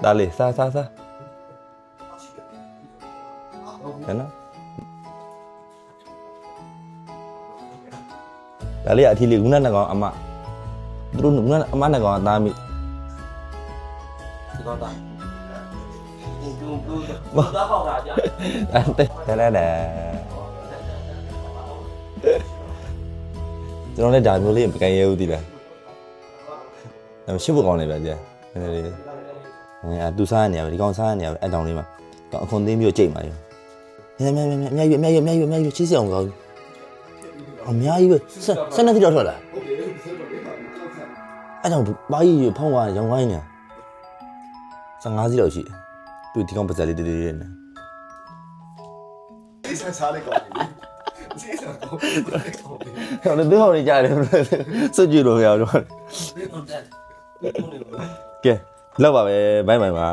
ဒါလေးစားဟဲ့နော်ဒါလေးအထီလေးခုနကကောင်အမသူတို့ခုနအမနဲ့ကောင်အသားမိဒီကောတာဘူးသားပေါက်တာကြာတဲလဲကျွန်တော်လည်းဒါမျိုးလေးမကန်ရဲဘူးတည်လားဒါရှစ်ဖို့ကောင်းနေပါကြာနည်းနည်းလေးအဲသူစားနေရပဲဒီကောင်စားနေရပဲအဲ့တောင်လေးမှာကောင်အခွန်သိမ်းပြီးကြိတ်ပါရောအများကြီးချစ်စအောင်ကောင်းအများကြီးပဲဆက်နေတိတော့ထွက်လာအဲ့ကြောင့်ဘာကြီးဖုံးသွားရောင်ဝိုင်းနေ15စီးလောက်ရှိသူဒီကောင်ပါဇက်လေးတေးနေဒီစားစားလေးကောင်းဒီစားကောင်းဟိုလည်းဟောနေကြတယ်စွတ်ကြည့်လို့မရတော့ကဲလောက်ပါပဲဘိုင်ပါ